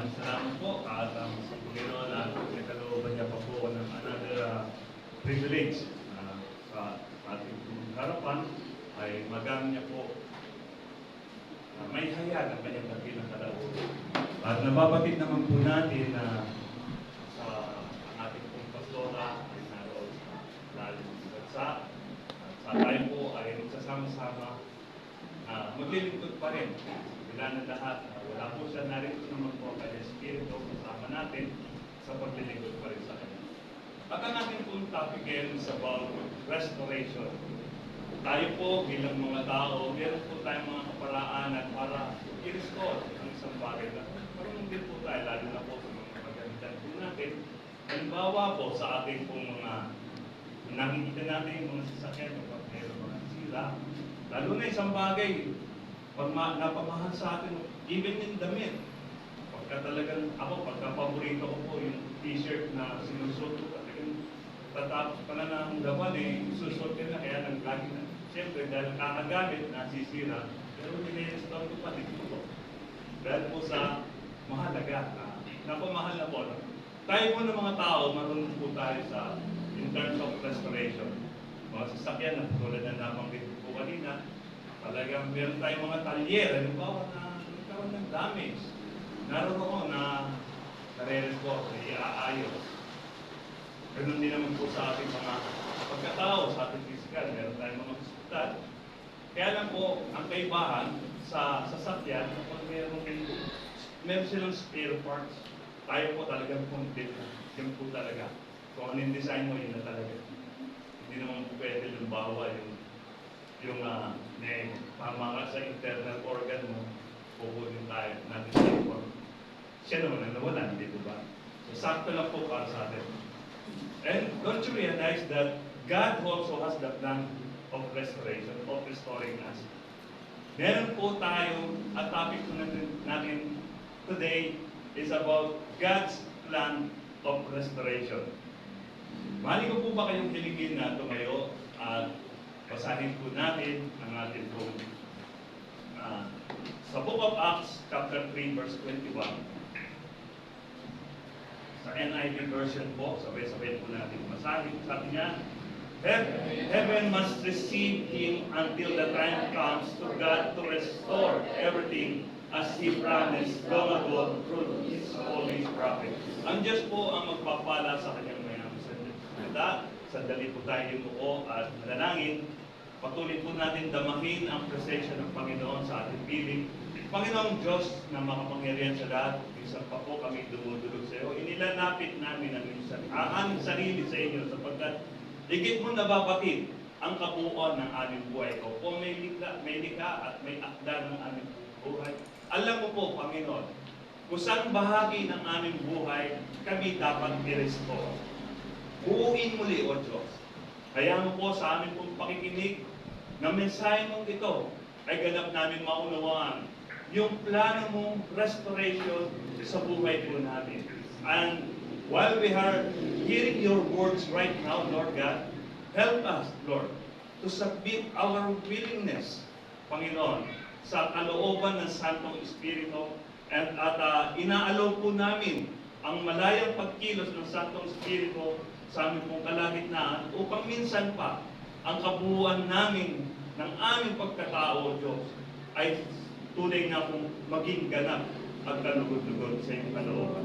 Maraming salamat po at sa Panginoon na nagkalooban niya pa po ng another privilege sa ating harapan ay magamit niya po may hayag ang kanyang dakilang kalooban. At nababatid naman po natin na sa ating pong pastora ay naroon sa lalim ng bansa. At sa tayo po ay magsasama-sama maglilingkod pa rin. Bila na lahat, wala po siya narito naman po ang kanyang Espiritu kasama natin sa paglilingkod pa rin sa kanya. At ang ating pong topic ngayon is about restoration. Tayo po bilang mga tao, meron po tayong mga kaparaanan para i-restore ang isang bagay na marunong din po tayo, lalo na po sa mga pagkamitan po natin. Halimbawa po sa ating pong mga nakikita natin mga sasakyan, mga sila, lalo na isang bagay, pag napamahal sa atin, even in damit. Pagka talagang, pagka paborito ko po yung t-shirt na sinusuot ko, talagang tatapos pa na ng gawan susuot ko na, kaya lagi na. Siyempre, dahil kakagamit, nasisira, pero nire-restore ko pa dito po. Dahil po sa mahalaga, napamahal na po. Tayo po ng mga tao, marunong po tayo sa in terms of restoration. Mga sasakyan na tulad na nabanggit po kanina, talagang meron tayong mga talyer, halimbawa na nagkaroon ng damage. Naroon na nare-restore, iaayos. Ganun din naman po sa ating mga pagkatao, sa ating physical, meron tayong mga hospital. Kaya lang po, ang kaibahan sa sasakyan, kapag meron silang spare parts, tayo po talagang complete. Yan po talaga. Kung ano yung design mo, yun na talaga. Hindi naman po pwede lumbawa yung may pamaka sa internal organ mo, pupunin tayo natin sa report. Siya naman ang nawalan, hindi po ba? So, sakto lang po para sa atin. And don't you realize that God also has the plan of restoration, of restoring us? Meron po tayo, at topic natin today is about God's plan of restoration. Mali ko po ba kayong kiligin na tumayo at basahin po natin ang ating po sa Book of Acts, chapter 3, verse 21. Sa NIV version po, sabay-sabay po natin basahin. Sabi niya, Heaven must receive him until the time comes to God to restore everything as He promised long ago through His holy prophet. Ang Diyos po ang magpapala sa kanyang mayamang salita. Sandali po tayo yumuko at manalangin. Patuloy po natin damahin ang presensya ng Panginoon sa ating piling. Panginoong Diyos na makapangyarihan sa lahat, minsan pa po kami dumudulog sa iyo. Inilalapit namin ang aming sarili sa inyo sapagkat higit mo nababatid ang kabuuan ng aming buhay ko. Kung may likha at may akda ng aming buhay, alam mo po, Panginoon, kung saan bahagi ng aming buhay kami dapat i-restore. Buuin muli, O Diyos. Kaya mo po sa amin pong pakikinig na mensahe mong ito ay ganap namin maunawaan yung plano mong restoration sa buhay po namin. And while we are hearing your words right now, Lord God, help us, Lord, to submit our willingness, Panginoon, sa kalooban ng Santong Espiritu at inaalaw po namin ang malayang pagkilos ng Santong Espiritu sa aming pong kalagitnaan upang minsan pa ang kabuuan namin ng aming pagkatao, Diyos, ay tunay na kung maging ganap at kalugod-lugod sa iyong kalooban.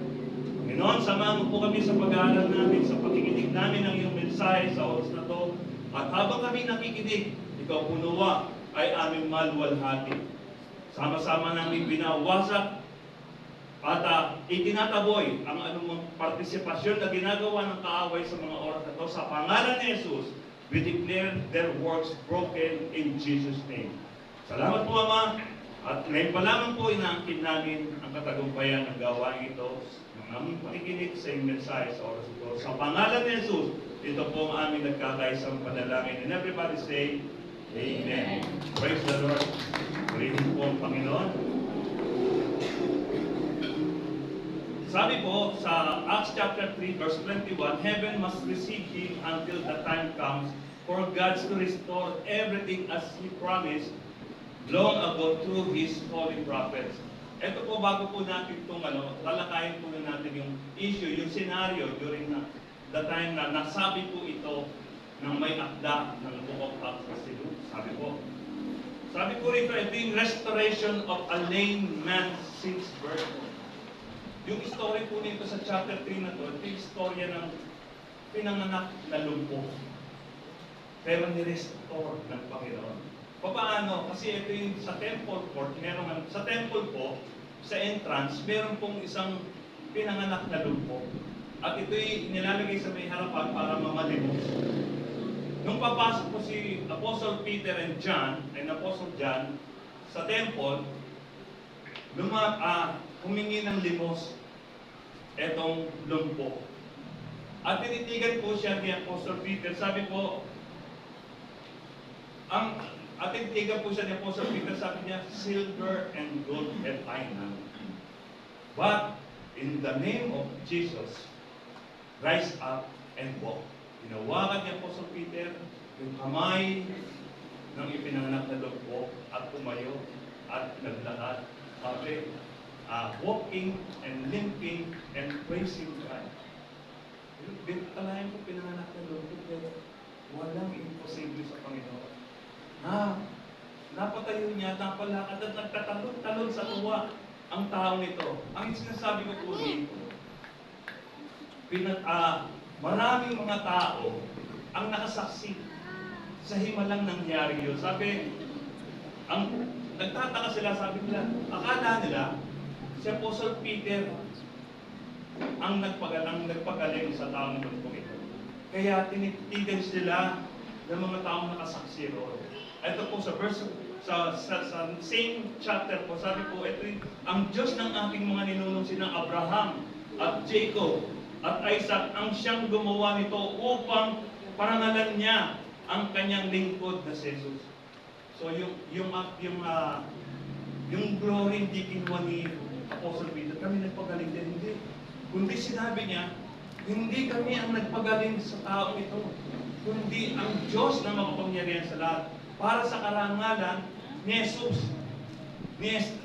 Panginoon, samahan mo po kami sa pag-aaral namin, sa pakikinig namin ng iyong mensahe sa oras na to. At habang kami nakikinig, ikaw punuwa ay aming maluwalhati. Sama-sama namin binawasak at itinataboy ang anumang partisipasyon na ginagawa ng kaaway sa mga oras na to. Sa pangalan ni Jesus, we declare their works broken in Jesus' name. Salamat po, Ama. At ngayon pa lamang po inaangkin namin ang katagumpayan ng gawain ito ng aming pakikinig sa iyong mensahe sa oras ito. Sa pangalan ni Jesus, ito po ang aming nagkakaisang panalangin. And everybody say, Amen. Praise the Lord. Purihin po ang Panginoon. Sabi po sa Acts chapter 3 verse 21, Heaven must receive him until the time comes for God to restore everything as He promised long ago through His holy prophets. Ito po, bago po natin itong talakayin po natin yung issue, yung scenario during the time na nasabi po ito ng may akda ng Book of Acts na si Luke. Sabi po rito, ito yung restoration of a lame man since birth. Yung story po nito sa chapter 3 na to, ito yung istorya ng pinanganak na lumpo. Pero ni-restore ng Panginoon. Paano? Kasi ito yung sa temple court, sa temple po, sa entrance, meron pong isang pinanganak na lumpo. At ito'y nilalagay sa may harapan para mamalimos. Nung papasok po si Apostle Peter and Apostle John, sa temple, humingi ng limos etong lumpo. At tinitigan po siya ni Apostle Peter. Sabi po, tinitigan po siya ni Apostle Peter, sabi niya, silver and gold have I none. But in the name of Jesus, rise up and walk. Hinawakan ni Apostle Peter yung kamay ng ipinanganak na lumpo at tumayo at naglakad. Sabi, walking and limping and praising God. Kalahin ko pinanganak na lumpo, pero walang imposible sa Panginoon. Napatayo niya, napalakad at nagtatalon sa tuwa ang tao nito. Ang sinasabi ko po dito, maraming mga tao ang nakasaksi sa himalang nangyari yun. Sabi, nagtataka sila, sabi nila, akala nila, si Apostle Peter ang nagpagaling sa taong lumpo ito. Kaya tinitigan sila ng mga taong nakasaksi roon. Ito po sa verse, sa same chapter po, sabi po, ito ang Diyos ng aking mga ninunong sinang Abraham at Jacob at Isaac ang siyang gumawa nito upang parangalan niya ang kanyang lingkod na si Jesus. So yung glory hindi kinuha ni Apostle Peter, kami nagpagaling din, hindi. Kundi sinabi niya, hindi kami ang nagpagaling sa taong ito, kundi ang Diyos na makapangyarihan sa lahat. Para sa karangalan ni Jesus.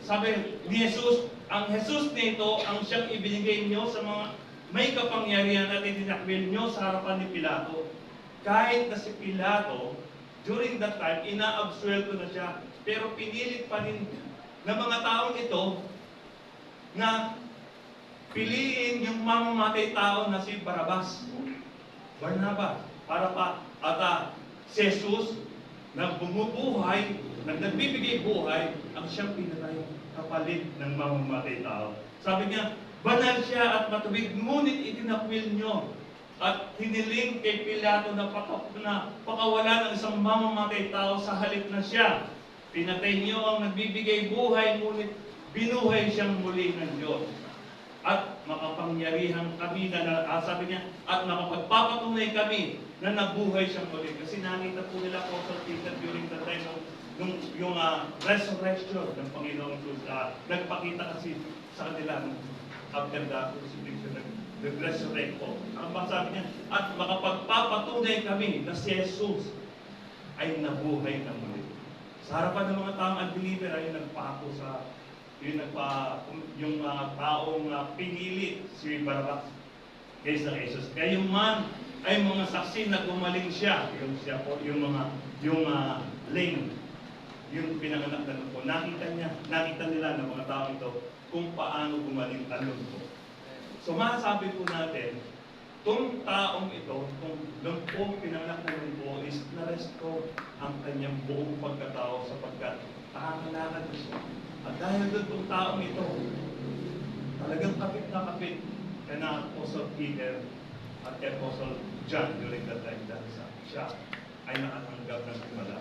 Sabi ni Jesus, ang Jesus nito ang siyang ibinigay niyo sa mga may kapangyarihan at itinakwil niyo sa harapan ni Pilato. Kahit na si Pilato, during that time, inaabsuelto na siya. Pero pinilit pa rin ng mga taong ito na piliin yung mamamatay tao na si Barabas. Barnabas. Para pa, si Jesus, na bumubuhay, nagbibigay buhay, ang siyang pinatay kapalit ng mamamatay tao. Sabi niya, banal siya at matuwid, ngunit itinakwil nyo at hiniling kay Pilato na pakawala ng isang mamamatay tao sa halip na siya. Pinatay niyo ang nagbibigay buhay, ngunit binuhay siyang muli ng Diyos. At makapangyarihan kami sabi niya, at makapagpapatunay kami na nabuhay siyang muli. Kasi nakita po nila Apostle Peter during the time of yung resurrection ng Panginoong Jesus. Nagpakita kasi sa kanila after the crucifixion, nag-resurrect po. Ang sabi niya, at makapagpapatunay kami na si Jesus ay nabuhay na muli. Sa harapan ng mga taong unbeliever ay nagpako sa yung taong pinili si Barabas kaysa kay Jesus. Kaya yung man ay mga saksi na gumaling siya, yung lame, yung pinanganak na lumpo. Nakita nila ng mga tao ito kung paano gumaling ang lumpo. So masasabi po natin, itong taong ito, itong lumpong pinanganak na lumpo is na-restore ang kanyang buong pagkatao sapagkat nakakalakad na siya. At dahil doon itong taong ito, talagang kapit na kapit kay na Apostle Peter at Apostle John during that time dahil siya ay nakatanggap ng himala.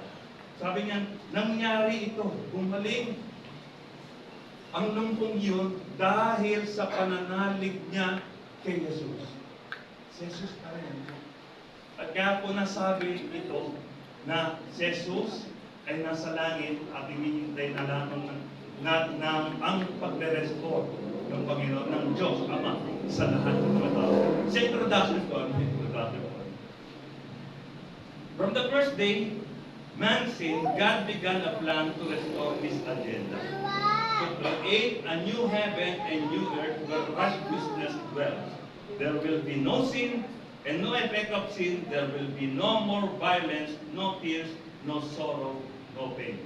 Sabi niya, nangyari ito, gumaling ang lumpong yun dahil sa pananalig niya kay Jesus. Si Jesus pa rin. At kaya po nasabi ito na si Jesus ay nasa langit at hinihintay na lamang ang pagre-restore ng Panginoon, ng Diyos Ama sa lahat ng mga tao. Sa introduction ko, from the first day, man sinned, God began a plan to restore His agenda. to create a new heaven and new earth where righteousness dwells. There will be no sin and no effect of sin. There will be no more violence, no tears, no sorrow, no pain.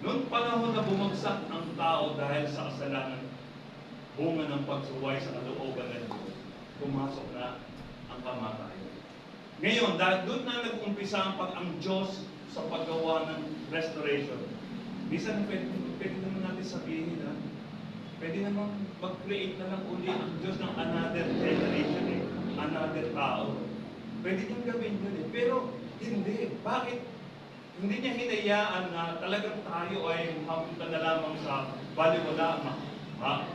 Noong panahon na bumagsak ang tao dahil sa kasalanan, bunga ng pagsuway sa kalooban ng Diyos, pumasok na ang kamatayan. Ngayon, dahil doon na nag-umpisa ang Diyos sa paggawa ng restoration. Minsan, pwede naman natin sabihin na, pwede naman mag-create na lang uli ang Diyos ng another generation, another tao. Pwede niyang gawin yun eh. Pero, hindi. Bakit? Hindi niya hinayaan na talagang tayo ay mapunta na lamang sa baliwala,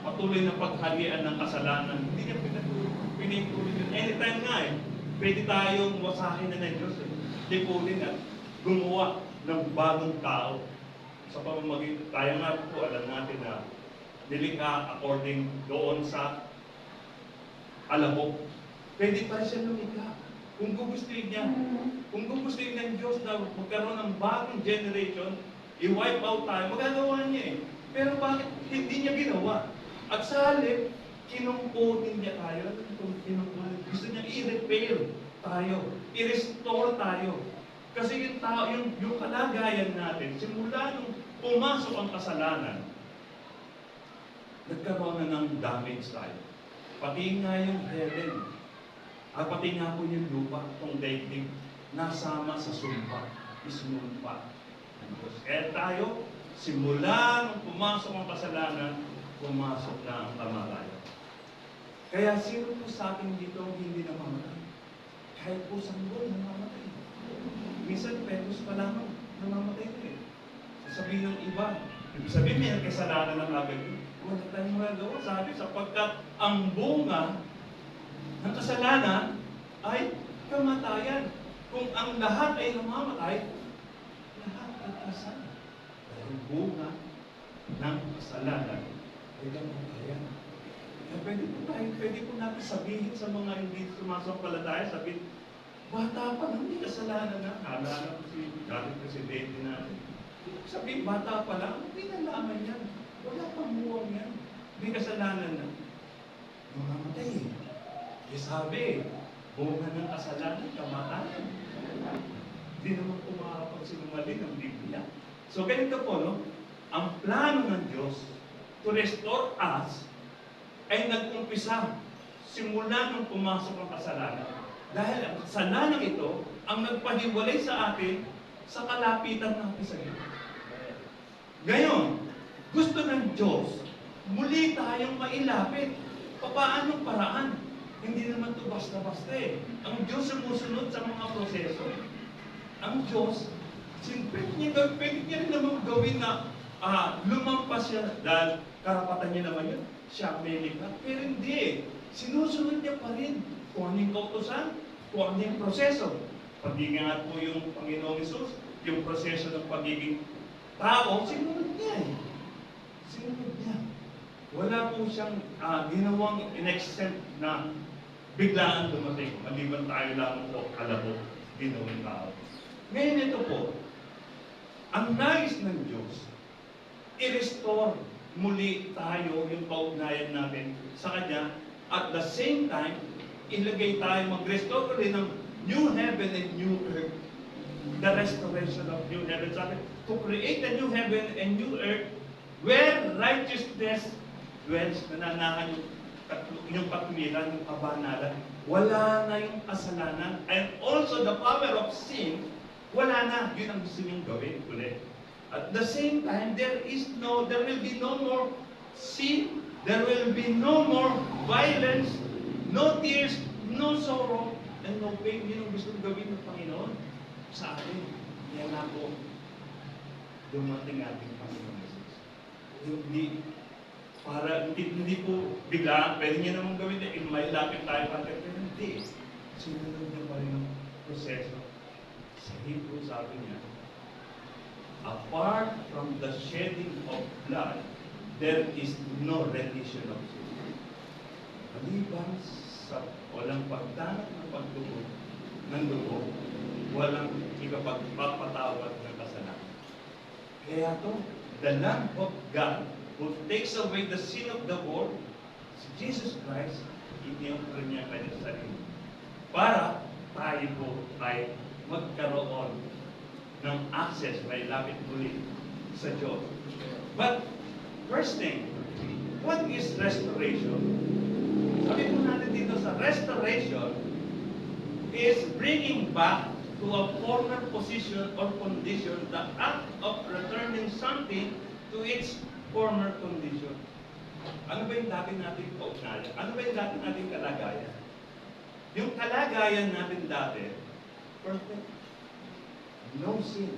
patuloy na paghalian ng kasalanan. Hindi niya pinituloy yun. Anytime nga eh, pwede tayong wasahin na ng Diyos eh. Lipunin at gumawa ng bagong tao. Sa pamamagitan, tayo nga po, alam natin na nilikha according doon sa alabok. Pwede pa siya lumikha. Kung gugustuhin niya, kung gugustuhin ng Diyos na magkaroon ng bagong generation, i-wipe out tayo, magagawa niya eh. Pero bakit hindi niya ginawa? At sa halip, kinumputin niya tayo. Gusto niya i-repair tayo, i-restore tayo. Kasi yung tao, yung kalagayan natin, simula nung pumasok ang kasalanan, nagkaroon na ng damage tayo. Pati nga yung heaven, at pati nga po yung lupa, itong daigdig, nasama sa sumpa, isinumpa ng Diyos. Kaya tayo, simula nung pumasok ang kasalanan, pumasok na ang kamatayan. Kaya sino po sa atin dito hindi namamatay? Kahit po sanggol, namamatay. Minsan, petos pa lamang, namamatay na eh. Sasabihin ng iba, ibig sabihin may kasalanan ng agad yun. Wala tayong magagawa. Sabi, sapagkat ang bunga ng kasalanan ay kamatayan. Kung ang lahat ay namamatay, lahat ay kasal. Dahil bunga ng kasalanan ay kamatayan. Kaya pwede po natin sabihin sa mga hindi sumasampalataya, sabihin, bata pa lang, may kasalanan na. Naalala ko si dating presidente natin. Sabihin, bata pa lang, hindi nalaman yan. Wala pang muwang yan. May kasalanan na. Mamamatay eh. Kaya sabi, bunga ng kasalanan, kamatayan. Hindi naman kumapagsinungaling ng Biblia. So ganito po, no? Ang plano ng Diyos to restore us ay nag-umpisa simula nung pumasok ang kasalanan. Dahil ang kasalanan ito ang nagpahiwalay sa atin sa kalapitan natin sa Diyos. Ngayon, gusto ng Diyos, muli tayong mailapit. Papaanong paraan? Hindi naman ito basta-basta eh. Ang Diyos sumusunod sa mga proseso. Ang Diyos, pwede niya rin naman gawin na lumampas siya dahil karapatan niya naman yun. Siya may likha. Pero hindi eh. Sinusunod niya pa rin kung anong kautusan, kung anong proseso. Pag-ingat po yung Panginoong Hesus, yung proseso ng pagiging tao, sinunod niya eh. Sinunod niya. Wala po siyang ginawang in-exempt na biglaan dumating. Maliban tayo lang po, kalabot, ginawang tao. Ngayon ito po, ang nais ng Diyos, i-restore muli tayo yung kaugnayan natin sa Kanya. At the same time, ilagay tayo, mag-restore ulit ng new heaven and new earth. The restoration of new heaven. Sabi, to create a new heaven and new earth where righteousness dwells, nananahan yung katwiran, yung kabanalan. Wala na yung kasalanan. And also the power of sin, wala na. Yun ang gusto niyong gawin ulit. At the same time, there will be no more sin, there will be no more violence, no tears, no sorrow, and no pain. Yun ang gusto gawin ng Panginoon sa atin. Yan na po, dumating ating Panginoon Jesus. Hindi po bigla, pwede niya naman gawin na may lapit tayo pero hindi. Sinunod niya pa rin ang proseso. Sa Hebrew, sabi niya, apart from the shedding of blood, there is no remission of sin. Maliban sa walang pagtanap ng pagdugo ng dugo, walang ikapagpapatawad ng kasalanan. Kaya to, the Lamb of God who takes away the sin of the world, si Jesus Christ, inioffer niya ang kanyang sarili. Para tayo po ay magkaroon ng access, may lapit muli sa Diyos. But, first thing, what is restoration? Sabi po natin dito sa restoration is bringing back to a former position or condition, the act of returning something to its former condition. Ano ba yung dati nating kaugnayan? Ano ba yung dati nating kalagayan? Yung kalagayan natin dati, perfect. No sin.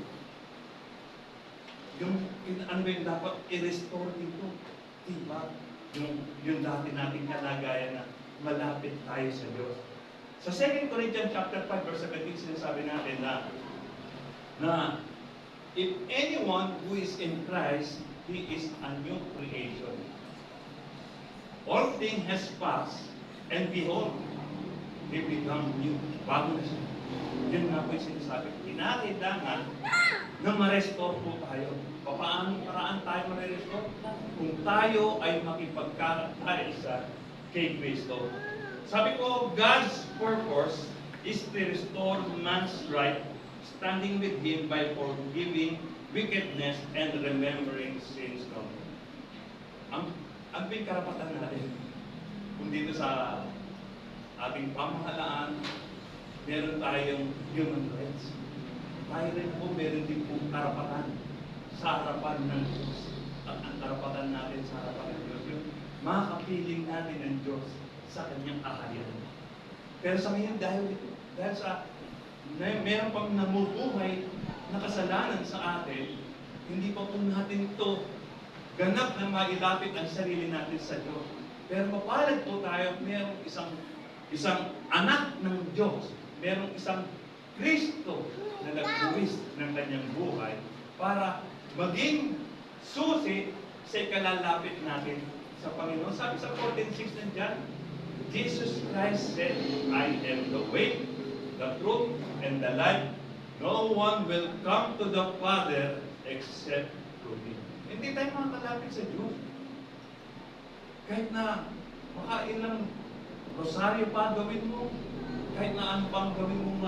Yung ano ba yung dapat i-restore dito? Diba? Yung dati nating kalagayan na malapit tayo sa Diyos. Sa 2 Corinthians chapter 5 verse 17 sinasabi natin na if anyone who is in Christ, he is a new creation. All things has passed, and behold, they become new. Bago na siya. Yun nga po yung sinasabi. Kinakailangan na ma-restore po tayo. Paano paraan tayo ma-restore? Kung tayo ay makipagkakaisa kay Kristo. Sabi ko, God's purpose is to restore man's right, standing with Him by forgiving wickedness and remembering sins no more. Ang may karapatan natin, kung dito sa ating pamahalaan, meron tayong human rights. Tayo rin po, meron din po karapatan sa harapan ng Diyos. At ang karapatan natin sa harapan ng Diyos, yung makapiling natin ng Diyos sa kanyang kaharian. Pero sa ngayon, dahil sa meron pang namubuhay na kasalanan sa atin, hindi pa po natin ito ganap na mailapit ang sarili natin sa Diyos. Pero mapalad po tayo, merong isang anak ng Diyos, merong isang Kristo na nagbuwis ng kanyang buhay para maging susi sa ikalalapit natin sa Panginoon. Sabi sa 14:6 ng John, Jesus Christ said, I am the way, the truth, and the life. No one will come to the Father except through me. Hindi tayo makakalapit sa Diyos. Kahit na makailang rosaryo pa gawin mo, kahit na ano pang gawin mo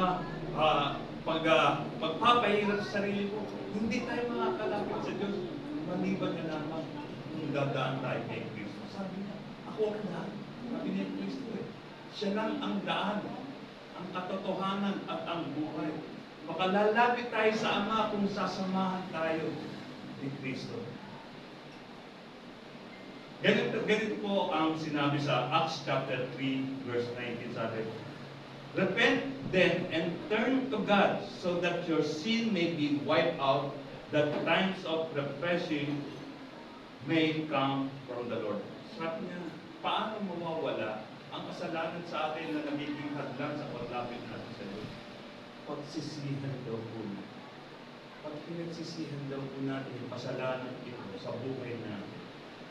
pagpapahirap sa sarili mo, hindi tayo makakalapit sa Diyos. Maliban na lamang kung dadaan tayo kay Kristo. Sabi niya, ako na. Sabi niya Kristo siya lang ang daan, ang katotohanan at ang buhay. Makalalapit tayo sa Ama kung sasamahan tayo ni Kristo. Ganito po ang sinabi sa Acts chapter 3 verse 19 sabi, repent then and turn to God so that your sin may be wiped out, that times of refreshing may come from the Lord. Sabi niya, paano mawawala ang kasalanan sa atin na nagiging hadlang sa paglapit natin sa Diyos? Pagsisihan daw po. Pag pinagsisihan daw po natin yung kasalanan ito sa buhay natin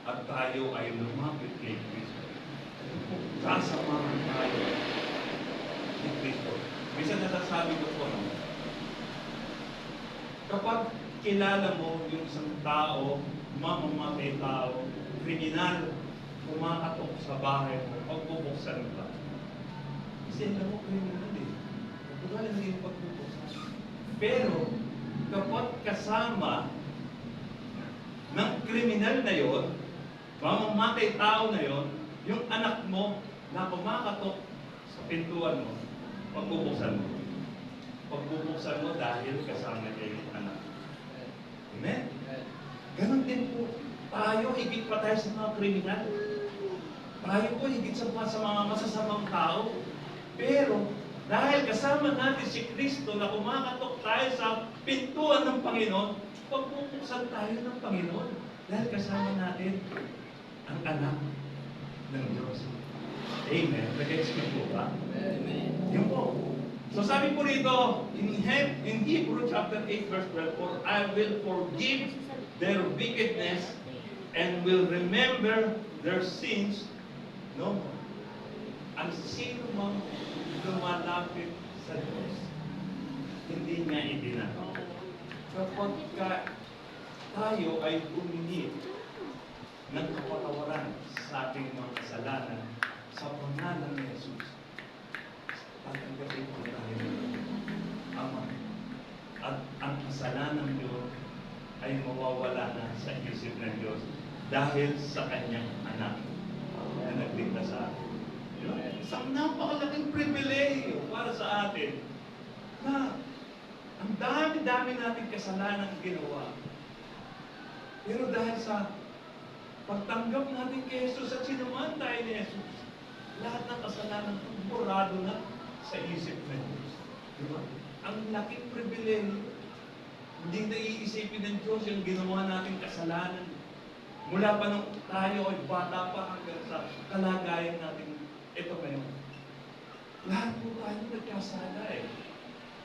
at tayo ay lumapit kay Kristo, sasamahan tayo ni Kristo. Minsan nasasabi ko po, kapag kilala mo yung isang tao, mamamatay tao, kriminal, kumakatok sa bahay mo, pagbubuksan ka. Kasi alam mo, kriminal Natural hindi yung pagbubuksan. Pero, kapag kasama ng kriminal na yon, mamamatay tao na yon, yung anak mo na kumakatok sa pintuan mo, pagbubuksan mo. Pagbubuksan mo dahil kasama niya yung anak. Amen? Ganon din po. Tayo, higit pa tayo sa mga kriminal. Tayo po, higit sa mga masasamang tao. Pero, dahil kasama natin si Kristo na kumakatok tayo sa pintuan ng Panginoon, pagbubuksan tayo ng Panginoon. Dahil kasama natin ang anak ng Diyos. Amen. Nag-gets mo po ba? Amen. Yun po. So sabi po rito, in Hebrew chapter 8 verse 12, for I will forgive their wickedness and will remember their sins no more. Ang sino mang lumalapit sa Diyos, hindi niya ibinagawa. Kapag tayo ay humingi ng kapatawaran sa ating mga kasalanan sa pangalan ni Jesus. Tatanggapin po tayo ng Ama. At ang kasalanan Diyos ay mawawala na sa isip ng Diyos dahil sa Kanyang anak na nagligtas sa atin. Isang napakalaking pribilehiyo para sa atin na ang dami-dami nating kasalanan ginawa. Pero dahil sa pagtanggap natin kay Jesus at sinuman tayo ni Jesus, lahat ng kasalanan borado na sa isip ng Diyos. Diba? Ang laking pribilehiyo. Hindi na iisipin ng Diyos yung ginawa nating kasalanan. Mula pa nung tayo ay bata pa hanggang sa kalagayan natin ito ngayon. Lahat po tayo nagkasala eh.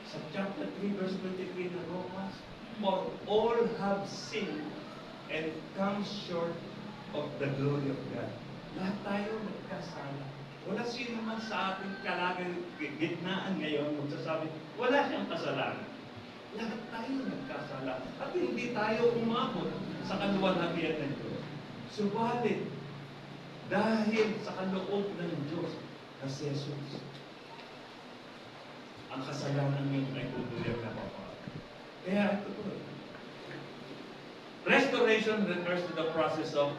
Sa chapter 3, verse 23 ng Romans, for all have sinned and come short of the glory of God. Lahat tayo nagkasala. Wala sino man sa ating kalagitnaan ngayon magsasabi, wala siyang kasalanan. Lahat tayo nagkasala. At hindi tayo umabot sa kaluwalhatian ng Diyos. Subalit, dahil sa kaloob ng Diyos na si Jesus, ang kasalanan niyo ay tutuluyang napapalit. Kaya ito po. Restoration refers to the process of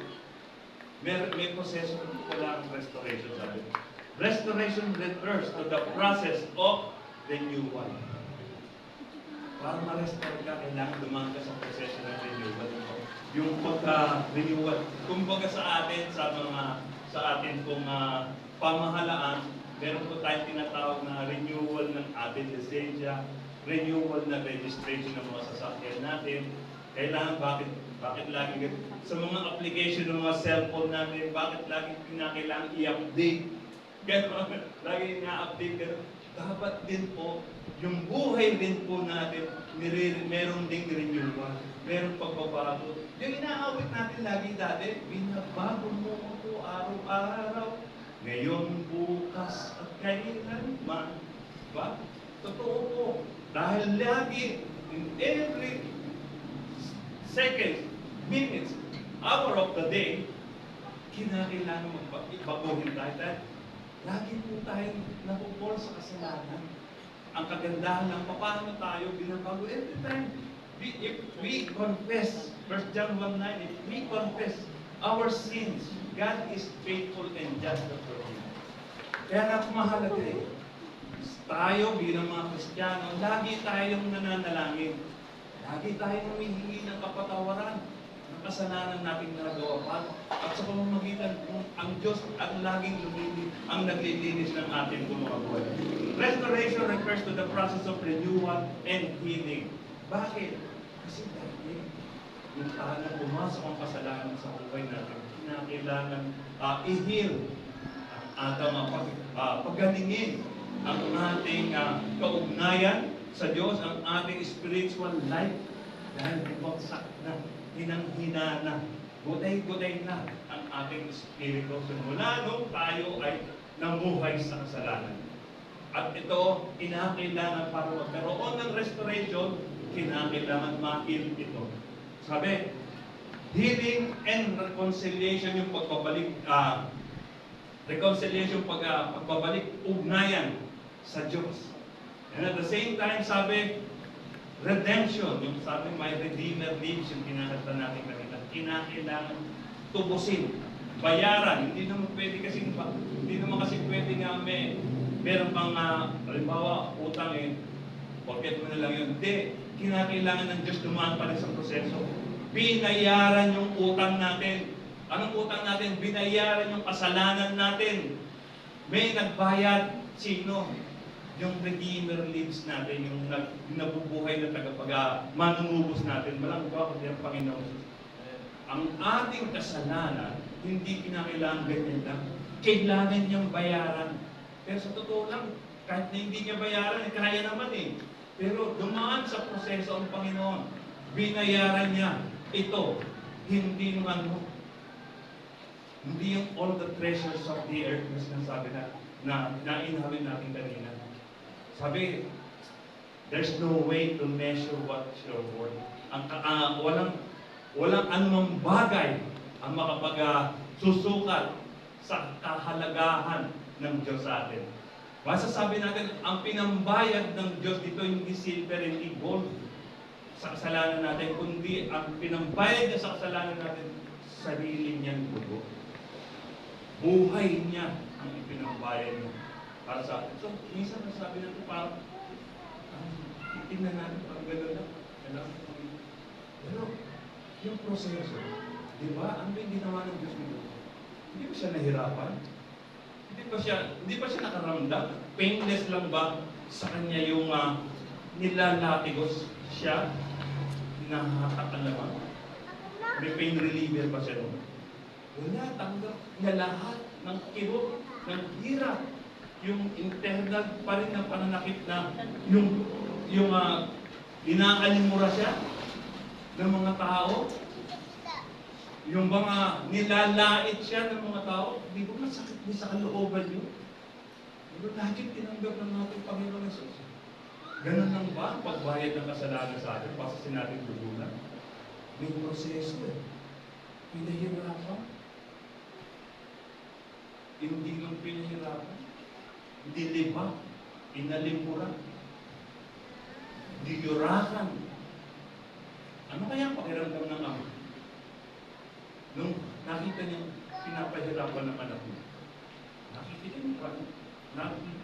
may proseso wala ang restoration, sabi. Restoration refers to the process of renewal. Para ma-restore ka, kailangan dumaan ka sa proseso ng renewal. Yung pagka-renewal, kumbaga sa atin, sa atin pong pamahalaan, meron po tayong tinatawag na renewal ng ating lisensya, renewal na registration ng mga sasakyan natin. Kailangan, bakit lagi sa mga application ng mga cellphone natin, bakit lagi kinakailangan i-update? Gano'n, lagi nga-update. Gano'n. Dapat din po, yung buhay din po natin, meron ding renewal, meron pagbabago. Yung inaawit natin lagi dati, binabago mo ako araw-araw, ngayon, bukas, at kailanman. Diba? Totoo po. Dahil lagi, in every second, minutes, hour of the day, kinakailangan magbaguhin tayo. Dahil lagi po tayo napupol sa kasalanan. Ang kagandahan ng paano tayo binabago. Every time, if we confess, 1 John 1:9, if we confess our sins, God is faithful and just to forgive. Kaya nga mahalaga eh. Tayo bilang mga Kristiyano, lagi tayong nananalangin. Lagi tayong humihingi ng kapatawaran ng kasalanan nating nagawa pa. At sa pamamagitan kung ang Diyos ang laging lumilis, ang naglilinis ng ating mga buhay. Restoration refers to the process of renewal and healing. Bakit? Kasi dahil yung tahanan pumasok ang kasalanan sa buhay natin, kinakailangan i-heal ang ating paggalingin ang ating kaugnayan sa Diyos, ang ating spiritual life dahil bumagsak na, hinang-hina na, guday-guday na ang ating espiritu. Simula nung tayo ay namuhay sa kasalanan. At ito, kinakailangan para magkaroon ng restoration, kinakailangan ma-heal ito. Sabi, healing and reconciliation yung pagbabalik, pagbabalik ugnayan sa Diyos. And at the same time, sabi, redemption, yung sabi may redeemer lives, yung kinakanta natin kanina, kinakailangan tubusin, bayaran. Hindi naman kasi pwede nga meron pang, halimbawa, utang forget mo na lang yun. Hindi, kinakailangan ng Diyos dumaan pa rin sa proseso. Binayaran yung utang natin. Anong utang natin? Binayaran yung kasalanan natin. May nagbayad. Sino? Yung Redeemer lives natin, yung nabubuhay na manunubos natin. Walang ba kundi ang Panginoon. Ang ating kasalanan, hindi kinakailangan ganyan lang. Kailangan niyang bayaran. Pero sa totoo lang, kahit na hindi niya bayaran, kaya naman eh. Pero dumaan sa proseso ang Panginoon. Binayaran niya ito. Hindi yung hindi yung all the treasures of the earth na sinasabi na inawin natin kanina. Sabi, there's no way to measure what your worth. Walang anumang bagay ang makapag-susukat sa kahalagahan ng Diyos sa atin. Basta sabi natin, ang pinambayad ng Diyos dito hindi silver, hindi gold sa kasalanan natin, kundi ang pinambayad niya sa kasalanan natin, sarili niyang dugo. Buhay niya ang ipinambayad niya para sa atin. So, minsan nasabi natin parang, titignan natin parang gano'n lang. Pero, yung proseso, di ba? Ano yung ginawa ng Diyos nito? Hindi ba siya nahirapan? Hindi pa siya nakaramdam? Painless lang ba sa kanya yung nilalatigos siya? Nakakalaman? May pain reliever pa siya noon? Wala, tanggap niya lahat ng kirot, ng hirap. Yung internal pa rin na pananakit na yung inaalimura siya ng mga tao. Yung mga nilalait siya ng mga tao, di ba masakit din sa kalooban yun? Pero bakit tinanggap ng ating Panginoon Jesus? Ganun lang ba ang pagbayad ng kasalanan sa atin? Basta sinabing dugunan. May proseso eh. Pinahirapan. Hindi lang pinahirapan. Hindi liba. Inalimpuran. Diyurakan. Ano kaya ang pakiramdam ng ama? Nung nakita niya pinapahirapan ng anak niya, nakikita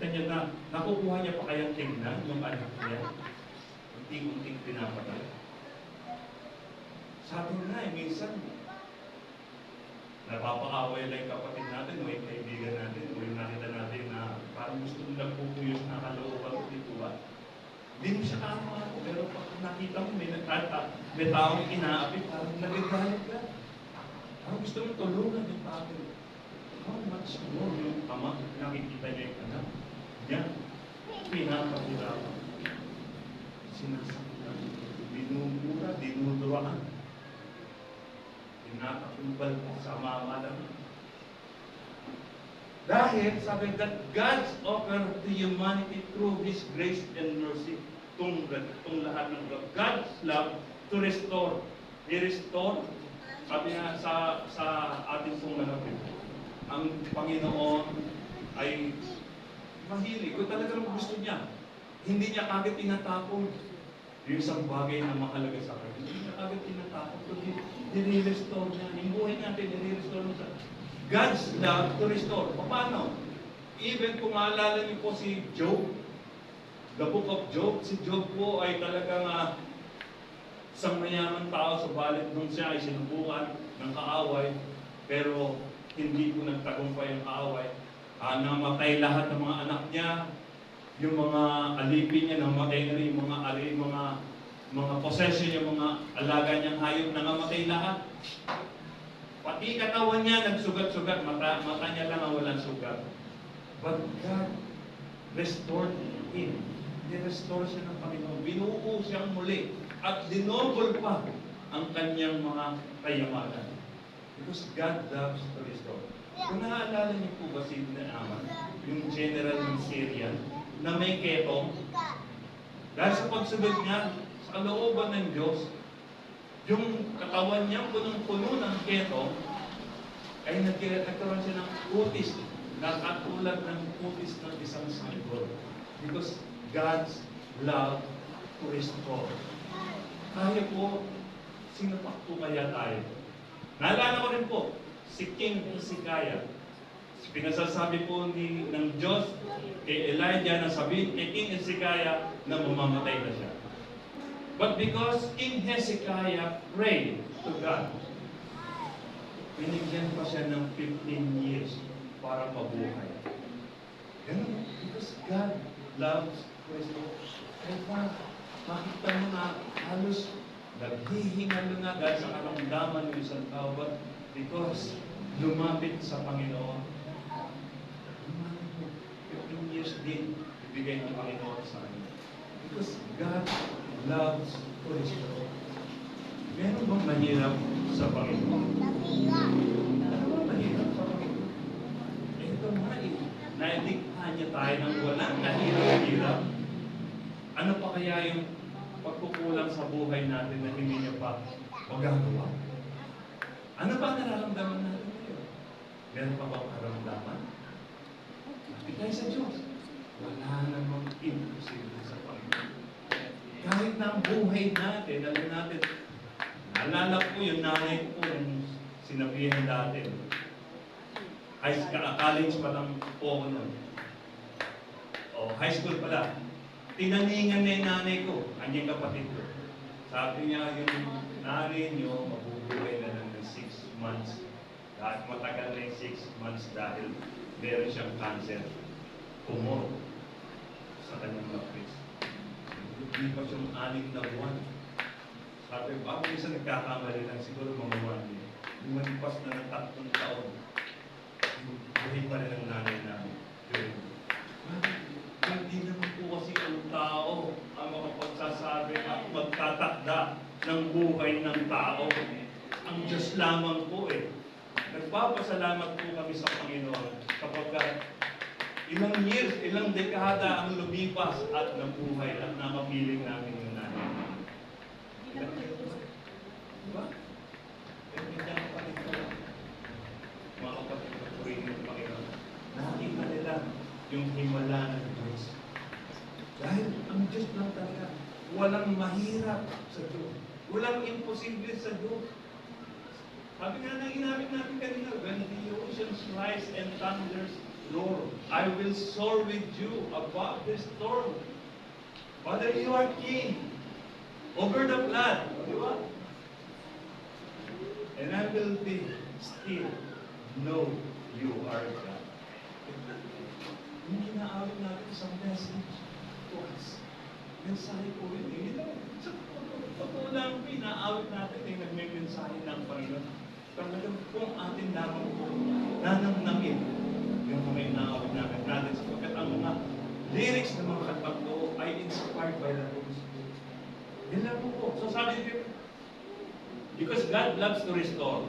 niya na nakukuha niya pa kayang tingnan yung anak niya, unting-unting pinapatay. Sabi nga minsan, napapakaway lang yung kapatid natin o yung kaibigan natin o yung nakita natin na parang gusto nila pupuyos na kalooban o dituwa. Hindi mo siya kama ako, pero pag nakita mo may taong inaapi, parang nagagalit ka. Ang gusto mo tulungan yung tao. How much more yung ama, nakikita niya yung anak niya, pinapahirapan, sinasakitan, dinumura, dinuduraan, pinapakubal sa mama lang. Dahil sabi that God's offer to humanity through His grace and mercy, itong lahat ng love. God's love to restore. I-restore. Sabi nga sa ating pong ang Panginoon ay mahilig. Kung talagang gusto niya, hindi niya kagad tinatapon yung isang bagay na mahalaga sa akin. Hindi niya kagad tinatapon. Kundi nire-restore niya. Yung buhay natin, nire-restore niya. God's love to restore. Paano? Even kung maalala niyo po si Job, the book of Job, si Job po ay talagang isang mayaman tao, subalit nung siya ay sinubukan ng kaaway, pero hindi po nagtagumpay ang kaaway. Namatay lahat ng mga anak niya, yung mga alipin niya, namatay na rin yung mga possession niya, mga alaga niyang hayop, nangamatay lahat. Pati katawan niya, nagsugat-sugat, mata niya lang ang walang sugat. But God restored him. Ni-restore siya ng Panginoon. Binuo siyang muli. At dinoble pa ang kanyang mga kayamanan. Because God loves to restore. Kung naaalala niyo po ba si Naaman, yung general ng Syria, na may ketong, dahil sa pagsunod niya sa kalooban ng Diyos, yung katawan niya punong-puno ng ketong, ay nagkaroon siya ng kutis, nakatulad ng kutis ng isang sanggol. Because God's love to restore. Kaya po, sino pa po kaya tayo? Naalala ko rin po, si King Hezekiah. Pinasasabi po ng Diyos kay Elijah na sabihin kay King Hezekiah na mamamatay na siya. But because King Hezekiah prayed to God, binigyan pa siya ng 15 years para mabuhay. Ganun, because God loves Christ. Kaya makita mo na halos naghihingalo na dahil sa karamdaman ng isang tao, but because lumapit sa Panginoon, 15 years din ibigay ng Panginoon sa kanya. Because God loves to restore. Meron bang mahirap sa Panginoon? Ano bang mahirap sa Panginoon? Ito nga naidiktahan niya tayo ng walang kahirap-hirap. Ano pa kaya yung pagkukulang sa buhay natin na hindi niya pa magagawa? Ano ba nararamdaman natin ngayon? Meron pa bang karamdaman? Bigay sa Diyos. Wala namang imposible sa Panginoon. Kahit na ang buhay natin, alam natin, naalala ko yung nanay ko yung sinabihan dati. College pa lang po ako noon. O, high school pala. Tinaningan na yung nanay ko, kanyang kapatid ko. Sabi niya, yung nanay niyo, mabubuhay na lang ng 6 months. Dahil matagal na yung 6 months dahil meron siyang cancer. Tumor sa kanyang lapis. Hindi pa siyang 6 na buwan. Sabi ko, ako isa nagkakamali lang, siguro mga buwan niya. Lumalipas na ng 3 taon. Buhay pa rin ang nanay namin. Hindi naman po kasi ang tao ang makapagsasabi at magtatakda ng buhay ng tao. Ang Diyos lamang po eh. Nagpapasalamat po kami sa Panginoon kapag ilang years, ilang dekada ang lumipas at nabuhay at nakapiling namin yung nanay. Diba? Kaya pa rin po. Mga kapatid na purihin ng Panginoon. Nakita nila yung himala ng Diyos. Dahil ang Diyos lang talaga, walang mahirap sa Diyos. Walang imposible sa Diyos. Sabi nga na ginamit natin kanina, when the oceans rise and thunders roar, I will soar with you above the storm. Father, you are king over the flood. Di ba? And I will be still. Know you are God. Yung ginaawit natin sa message to us. Mensahe po yun. Hindi lang. Sa totoo lang, pinaawit natin yung nagme-mensahe ng Panginoon. Talagang kung atin lamang po nanamnamin yung mga inaawit natin sapagkat ang mga lyrics ng mga kantang po ay inspired by the Holy Spirit. Yan lang po. So sabi niyo, because God loves to restore.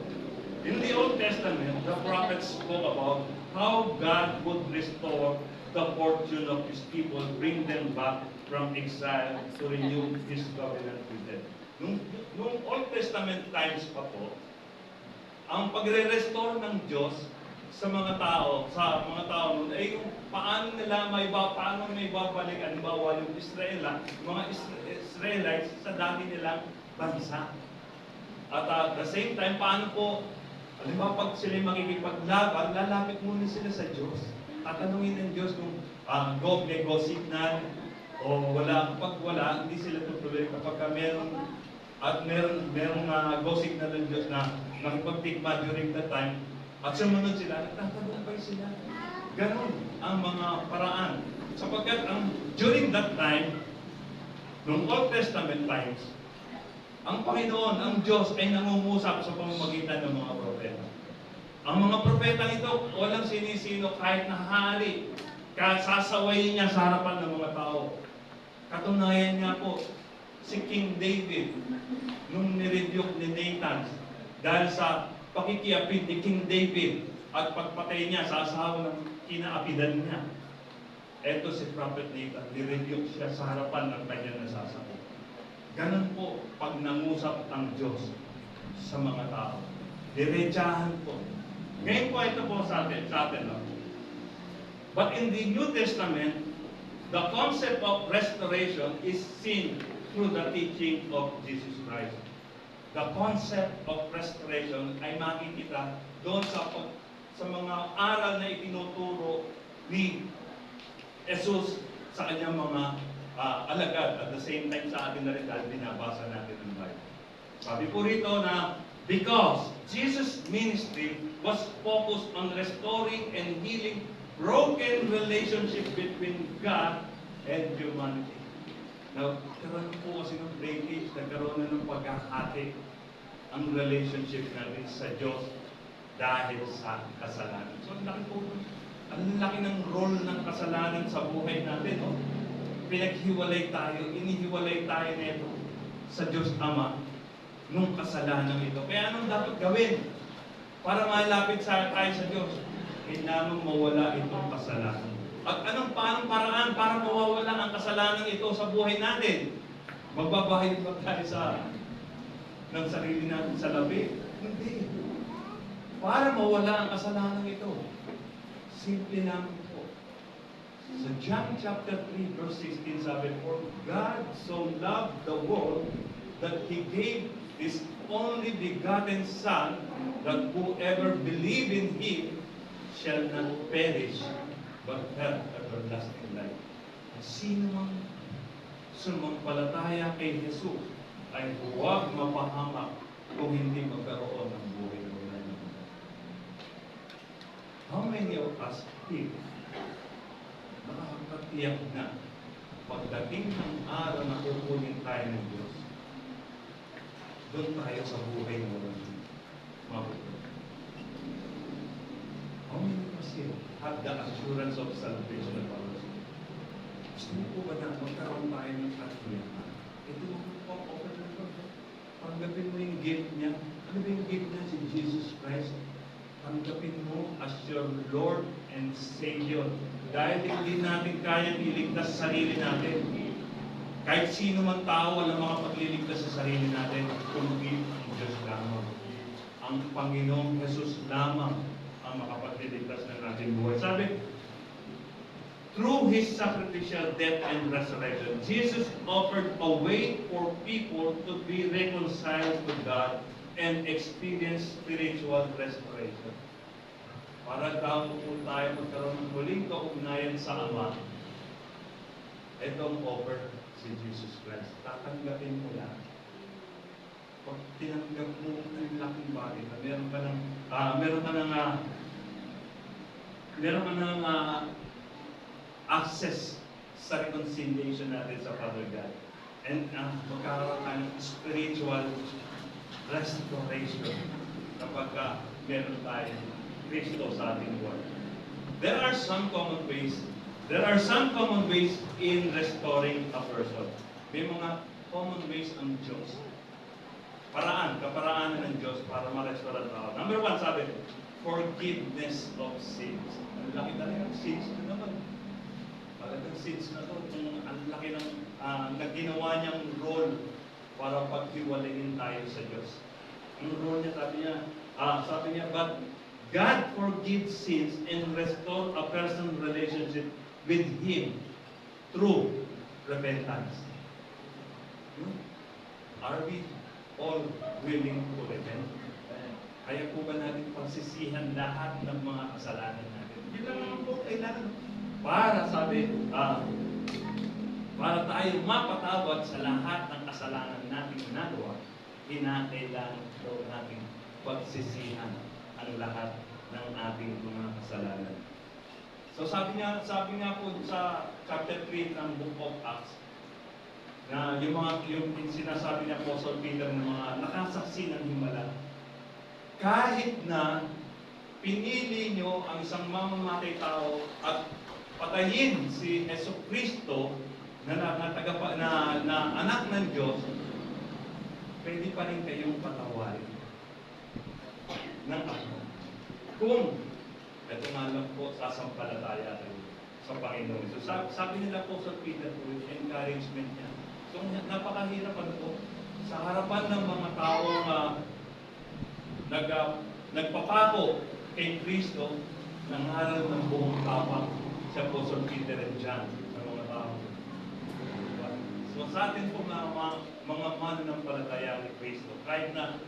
In the Old Testament, the prophets spoke about how God would restore the fortune of His people, bring them back from exile to renew His covenant with them. Nung Old Testament times pa po, ang pagre-restore ng Diyos sa mga tao noon ay yung paano may babalik halimbawa yung mga Israelites sa dati nilang bansa. At at the same time, paano po halimbawa, pag sila makikipaglaban, lalapit muna sila sa Diyos. Tatanungin ng Diyos kung may go signal o wala. Kapag wala, hindi sila tutuloy. Kapag merong go signal ng Diyos na nakipagtikma during that time, at sumunod sila, nagtatagumpay sila. Ganon ang mga paraan. Sapagkat during that time, nung Old Testament times, ang Panginoon, ang Diyos ay nangungusap sa pamamagitan ng mga propeta. Ang mga propeta ito, walang sinisino kahit na hari, sasawayin niya sa harapan ng mga tao. Katunayan niya po, si King David, nung nirebuke ni Nathan, dahil sa pakikiapid ni King David at pagpatay niya sa asawa ng kinaapidan niya. Eto si Prophet Nathan, nirebuke siya sa harapan ng kanyang nasasabi. Ganun po pag nangusap ang Diyos sa mga tao. Diretsahan po. Ngayon po ito po sa atin. No? But in the New Testament, the concept of restoration is seen through the teaching of Jesus Christ. The concept of restoration ay makikita doon sa mga aral na itinuturo ni Jesus sa kanyang mga alagad. At the same time sa atin na rin dahil binabasa natin ang Bible. Sabi po rito na because Jesus' ministry was focused on restoring and healing broken relationship between God and humanity. Now, karoon po kasi ng breakage, nagkaroon na ng pagkakati ang relationship natin sa Diyos dahil sa kasalanan. So, ang laki ng role ng kasalanan sa buhay natin. No? Pinaghiwalay tayo, inihiwalay tayo nito sa Diyos Ama nung kasalanan ito. Kaya anong dapat gawin para malapit tayo sa Diyos? Kailangan mawala itong kasalanan. At paanong paraan para mawawala ang kasalanan ito sa buhay natin? Magbabahid ba tayo ng sarili natin sa labi? Hindi. para mawala ang kasalanan ito. Simple lang po. Sa John chapter 3 verse 16 sabi, "For God so loved the world that He gave His only begotten Son, that whoever believe in Him shall not perish, but have everlasting life." Sino mang sumampalataya kay Jesus ay huwag mapahamak kung hindi magkaroon ng buhay na walang hanggan. How many of us feel nakakatiyak na pagdating ng araw na kukunin tayo ng Diyos, doon tayo sa buhay na walang mabuhay? How many of us here have the assurance of salvation of our soul? Gusto mo po ba na magkaroon tayo ng katiyakan? Ito mo po, open na po. Tanggapin mo yung gift niya. Ano ba yung gift niya? Si Jesus Christ. Tanggapin mo as your Lord and Savior. Dahil hindi natin kayang iligtas sa sarili natin. Kahit sino man tao, walang makapagliligtas sa sarili natin, kundi ang Diyos lamang. Ang Panginoong Jesus lamang ang makapagliligtas ng ating buhay. Sabi, through His sacrificial death and resurrection, Jesus offered a way for people to be reconciled to God and experience spiritual restoration. Para daw po tayo magkaroon ng muling kaugnayan sa Ama, itong offer si Jesus Christ. Tatanggapin mo lang. Pag tinanggap mo ang laking bagay na meron ka ng access sa reconciliation natin sa Father God. And magkakaroon tayo ng spiritual restoration kapag meron tayo Kristo sa ating buhay. There are some common ways in restoring a person. May mga common ways ang Diyos. Kaparaanan ng Diyos para ma-restore ang tao. Number 1, sabi, forgiveness of sins. Ang laki talaga ng sins na naman. Talagang sins na ito. Ang laki ng naginawa niyang role para paghiwalayin tayo sa Diyos. Ang role niya, sabi niya, but God forgives sins and restore a person's relationship with Him through repentance. Are we all willing to repent? Kaya po ba natin pagsisihan lahat ng mga kasalanan natin? Hindi lang naman po kailangan. Para tayo mapatawad sa lahat ng kasalanan natin ginagawa, kinakailangan daw natin pagsisihan ang lahat ng ating mga kasalanan. So sabi nga po sa chapter 3 ng Book of Acts, na yung sinasabi ni Apostle Peter ng mga nakasaksi ng himala, kahit na pinili nyo ang isang mamamatay tao at patayin si Jesucristo na anak ng Diyos, pwede pa rin kayong patawarin ng ako. Kung, ito nga lang po, sasampalataya kayo sa Panginoon. So sabi nila po sa Peter po, yung encouragement niya. So napakahirap po. Sa harapan ng mga taong nagpapako kay Kristo, nangaral ng buong tapang si Apostle Peter and John sa mga tao. So sa atin po mga mananampalataya ni Kristo, kahit na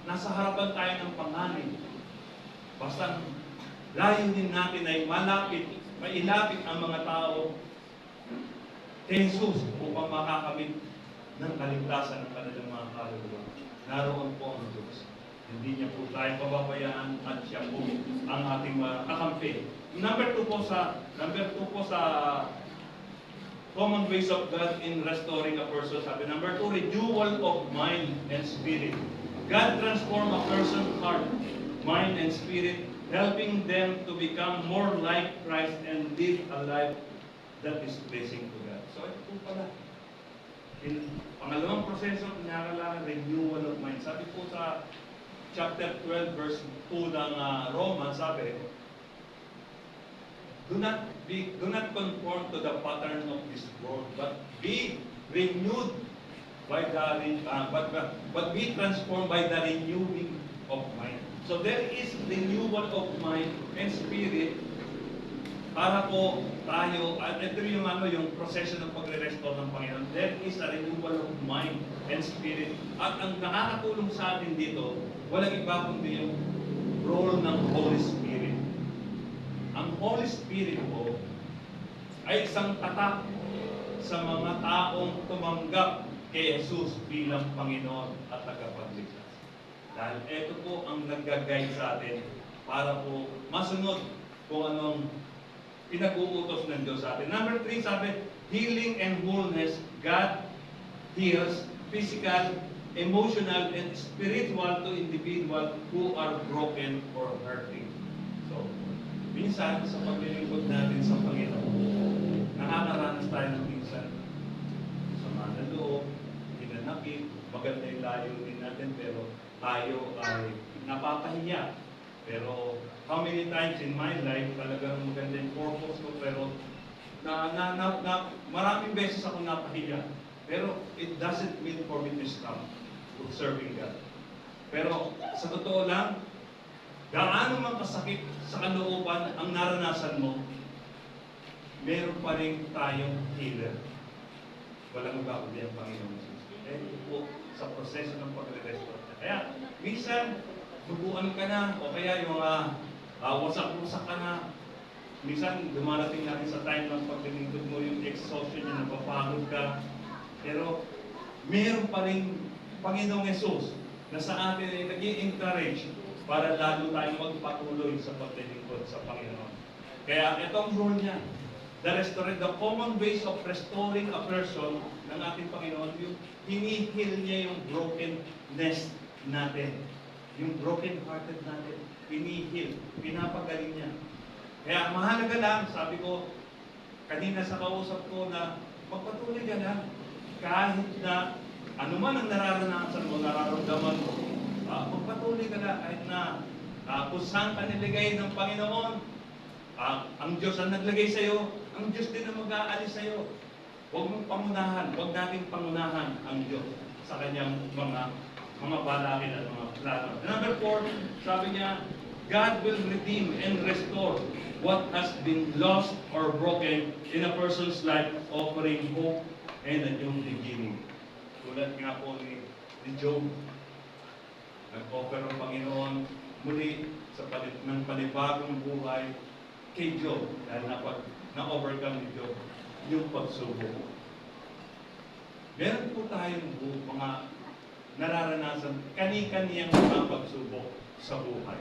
nasa harapan tayo ng panganib, basta layunin natin ay mailapit ang mga tao kay Jesus upang makakamit ng kaligtasan ng kanilang mga kaluluwa. Naroon po ang Diyos. Hindi niya po tayo pababayaan at siya po ang ating kakampi. Number 2 po sa common ways of God in restoring a person. Sabi, number 2, renewal of mind and spirit. God transform a person's heart, mind, and spirit, helping them to become more like Christ and live a life that is pleasing to God. So ito po pala. Pangalawang proseso, kailangan renewal of mind. Sabi po sa chapter 12, verse 2 ng Romans, sabi, do not conform to the pattern of this world, but be renewed but be transformed by the renewing of mind. So there is renewal of mind and spirit para po tayo, at ito yung yung proseso ng pagre-restore ng Panginoon. There is a renewal of mind and spirit. At ang nakakatulong sa atin dito, walang iba kundi yung role ng Holy Spirit. Ang Holy Spirit po ay isang tatak sa mga taong tumanggap kay Jesus bilang Panginoon at tagapagligtas. Dahil ito po ang nag-guide sa atin para po masunod kung anong pinag-uutos ng Diyos sa atin. Number 3, sabi, healing and wholeness. God heals physical, emotional, and spiritual to individual who are broken or hurting. So, minsan sa paglilingkod natin sa Panginoon, nakakaranas tayo ng minsan sama na loob, hinanakit, maganda yung layunin natin, pero tayo ay napapahiya. Pero how many times in my life talagang maganda yung purpose ko, pero maraming beses ako napahiya. Pero it doesn't mean for me to stop serving God. Pero sa totoo lang, gaano man kasakit sa kalooban ang naranasan mo, meron pa rin tayong healer. Walang iba kundi ang Panginoon Jesus. Ito po sa proseso ng pagre-restore. Kaya, minsan, duguan ka na, o kaya yung wasak-wasak ka na. Minsan, dumarating natin sa time ng paglilingkod mo, yung exhaustion, yung napapagod ka. Pero, meron pa rin Panginoong Jesus na sa atin ay nag-i-encourage para lalo tayong magpatuloy sa paglilingkod sa Panginoon. Kaya, itong role niya, the common ways of restoring a person ng ating Panginoon, yung hinihil niya yung brokenness natin. Yung broken-hearted natin, hinihil, pinapagaling niya. Kaya mahalaga lang, sabi ko, kanina sa kausap ko na magpatuloy ka lang, kahit na ano man ang nararanasan mo, nararamdaman mo, magpatuloy ka lang kahit na kung saan ka niligay ng Panginoon, ang Diyos ang naglagay sa iyo, ang Diyos din ang mag-aalis sa iyo. Huwag mong pangunahan, huwag nating pangunahan ang Diyos sa kanyang mga balakid at mga plano. Number 4, sabi niya, God will redeem and restore what has been lost or broken in a person's life, offering hope and a new beginning. Tulad nga po ni Job, nag-offer ang Panginoon muli sa ng panibagong buhay kay Job dahil na-overcome ni Job yung pagsubok. Meron po tayong mga nararanasan kani-kaniyang mga pagsubok sa buhay.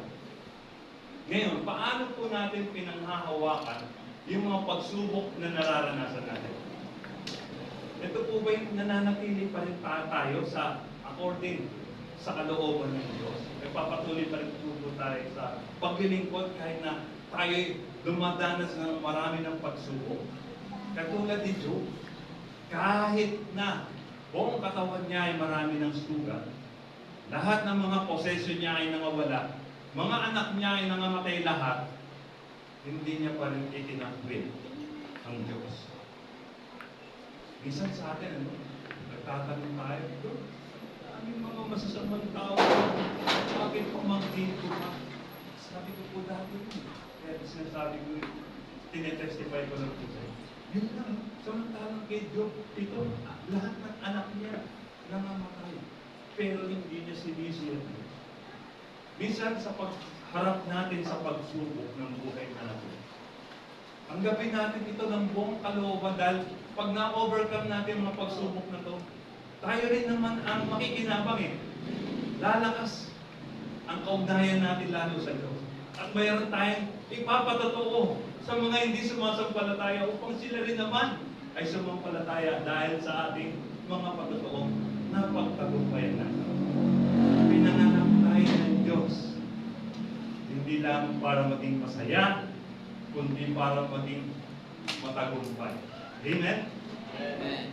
Ngayon, paano po natin pinanghahawakan yung mga pagsubok na nararanasan natin? Ito po ba yung nananatili pa rin tayo sa according sa kalooban ng Diyos? Nagpapatuloy pa rin po tayo sa paglilingkod kahit na tayo dumadanas ng marami ng pagsubok. Katulad ni Job, kahit na buong katawan niya ay marami ng sugat, lahat ng mga posesyon niya ay nangawala, mga anak niya ay nangamatay lahat, hindi niya pa rin itinangwil ang Diyos. Minsan sa atin, nagtatanong tayo, aming mga masasamang tao, bakit pamangkin ko pa? Sabi ko po dati, kaya sinasabi ko, tinetestify ko ng puso. Yun lang, samantalang kay Job, ito, lahat ng anak niya nangamatay. Pero hindi niya sinisiyan. Minsan sa pagharap natin sa pagsubok ng buhay natin, tanggapin natin ito ng buong kalooban dahil pag na-overcome natin mga pagsubok na to, tayo rin naman ang makikinabang lalakas ang kaugnayan natin lalo sa Diyos. At mayroon tayong ipapatotoo sa mga hindi sumasampalataya upang sila rin naman ay sumampalataya dahil sa ating mga pagtotoong napagtagumpayan natin. Pinanganak tayo ng Diyos. Hindi lang para maging masaya, kundi para maging matagumpay. Amen? Amen.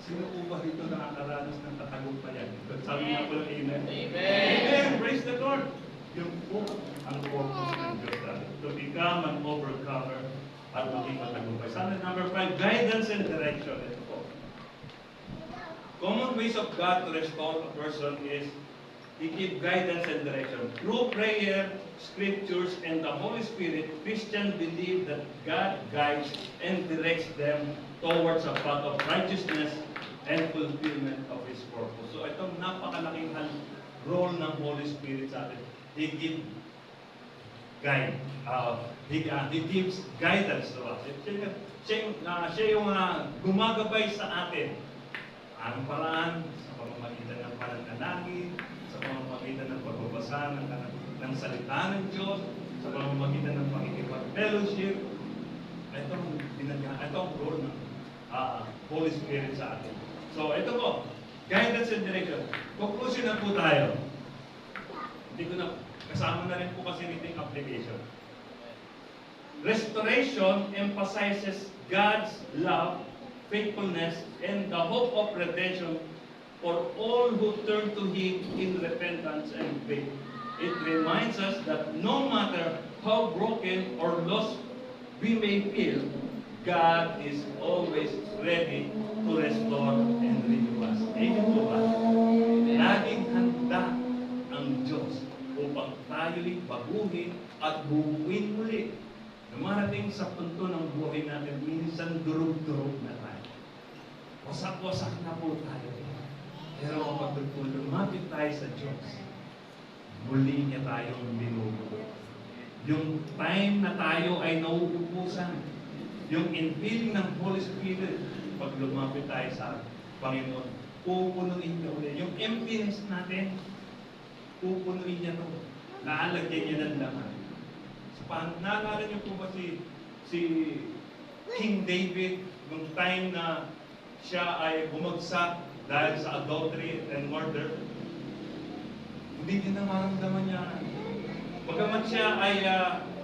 Sino po ba dito nakakaranas ng katagumpayan? Sabi nga po ng Amen. Amen. Amen! Praise the Lord! Yung po ang purpose ng Diyos natin. To become an overcomer at maging matagumpay. Sana number 5, guidance and direction. Ito po. Common ways of God to restore a person is He gives guidance and direction. Through prayer, scriptures, and the Holy Spirit, Christians believe that God guides and directs them towards a path of righteousness and fulfillment of His purpose. So itong napakalaking role ng Holy Spirit sa atin. He gives guide. He gives guidance to us. Siya yung gumagabay sa atin. Ang paraan sa pamamagitan ng pananalangin, sa pamamagitan ng pagbabasa ng salita ng Diyos, sa pamamagitan ng pakikipag-fellowship. Itong role ng Holy Spirit sa atin. So, ito po, guidance and direction. Conclusion na po tayo. Hindi ko na, kasama na rin po kasi nito yung application. Restoration emphasizes God's love, faithfulness, and the hope of redemption for all who turn to Him in repentance and faith. It reminds us that no matter how broken or lost we may feel, God is always ready to restore and renew us. Amen po ba? Laging handa ang Diyos upang tayo'y baguhin at buuin muli. Dumarating sa punto ng buhay natin, minsan durug-durug na tayo. Wasak-wasak na po tayo. Pero kapag lumapit tayo sa Diyos, muli niya tayong binubuo. Yung time na tayo ay nauubusan, yung infilling ng Holy Spirit, pag lumapit tayo sa Panginoon, pupunuin niya ulit. Yung emptiness natin, pupunuin niya ito. Naalagyan niya ng laman. Naalala niyo po ba si King David, nung time na siya ay bumagsak dahil sa adultery and murder? Hindi niya namaramdaman niya. Bagamat siya ay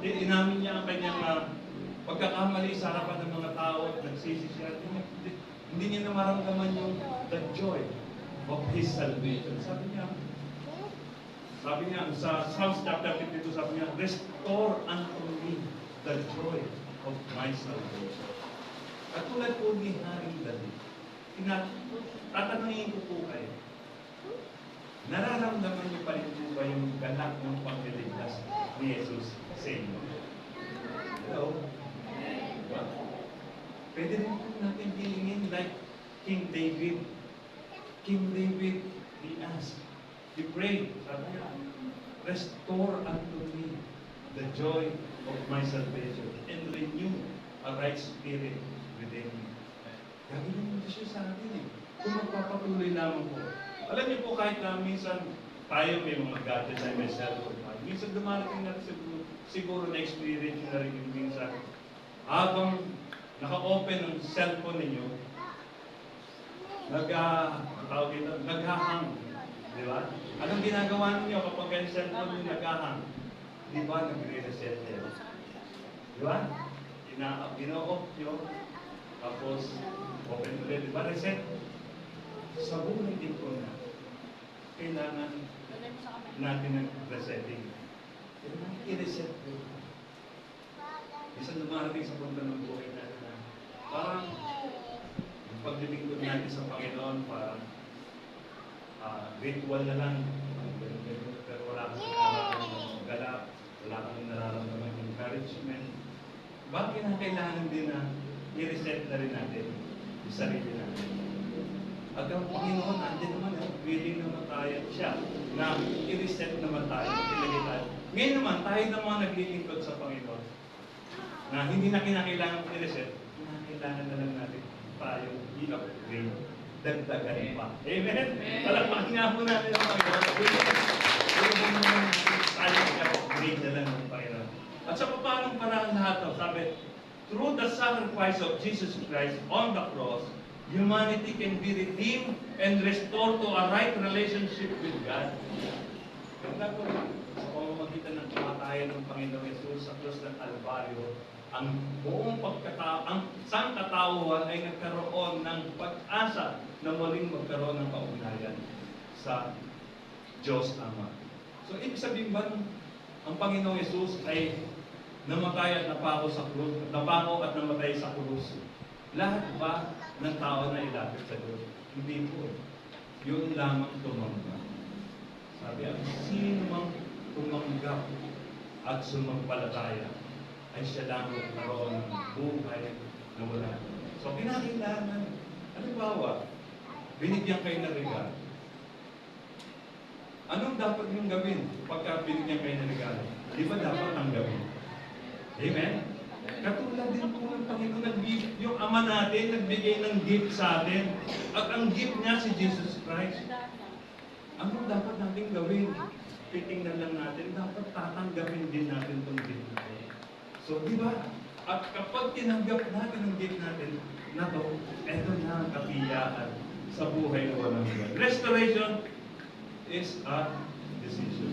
inamin niya ang kanyang pagkakamali sa harapan ng mga tao at nagsisi siya, hindi niya namaramdaman yung the joy of his salvation. Sabi niya sa Psalms chapter 52, sabi niya, restore unto me the joy of my salvation. At tulad po ni Haring David, tatanungin ko po kayo, nararamdaman niyo pa rin po ba yung galak ng pagliligtas ni Jesus sa inyo? Hello? Diba? Pwede rin po natin hilingin like King David. King David, he asked, he prayed, sabi niya, restore unto me the joy of my salvation and renew a right spirit within me. Gagawin mo siya sa atin eh. Kung magpapatuloy lamang po. Alam niyo po kahit na minsan tayo may mga gadgets ay may cellphone tayo. Minsan dumarating natin siguro na experience na rin yung minsan. Habang naka-open ang cellphone ninyo, naghahang. Di ba? Anong ginagawa ninyo kapag yung cellphone nyo naghahang? Di ba? Nagre-reset kayo. Di ba? Ino-off nyo, tapos open ulit. Di ba? Reset. Sa buhay din po na, kailangan natin ng resetting. Kailangan i-reset po. Isang dumarating sa punto ng buhay natin na parang yung paglilingkod natin sa Panginoon, parang ritual na lang. Pero wala kang nararamdaman galap, wala kang nararamdaman encouragement. Bakit na kailangan din na i-reset na rin natin yung sarili natin? At ang Panginoon, andyan naman, willing naman tayo siya na i-reset naman tayo, ilagay tayo. Ngayon naman, tayo naman naglilingkod sa Panginoon na hindi na kinakailangan i-reset, kinakailangan na lang natin tayo i-upgrade, dagdagan pa. Amen? Palakpakin nga po natin ang Panginoon. Willing naman tayo i-upgrade na lang ng Panginoon. At sa paanong parang lahat, sabi, through the sacrifice of Jesus Christ on the cross, humanity can be redeemed and restored to a right relationship with God. Ganda po sa pamamagitan ng kamatayan ng Panginoong Yesus sa krus ng Albaryo, ang buong ang sangkatauhan ay nagkaroon ng pag-asa na muling magkaroon ng kaugnayan sa Diyos Ama. So, ibig sabihin ba ang Panginoong Yesus ay namatay at napako at namatay sa krus Lahat ba ng tao na ilapit sa Diyos? Hindi po. Yun lamang tumanggap. Sabi, ang sino mang tumanggap at sumampalataya ay siya lang magkaroon ng buhay na wala. So, kinakailangan, halimbawa, binigyan kayo ng regalo. Anong dapat yung gawin pagka binigyan kayo ng regalo? Di ba dapat tanggapin? Amen? Katulad din po ng Panginoon, yung Ama natin, nagbigay ng gift sa atin. At ang gift niya si Jesus Christ. Anong dapat natin gawin? Titingnan lang natin, dapat tatanggapin din natin itong gift natin. So, di ba? At kapag tinanggap natin ang gift natin, na to, eto na ang kapiyakan sa buhay na walang hanggan. Restoration is a decision.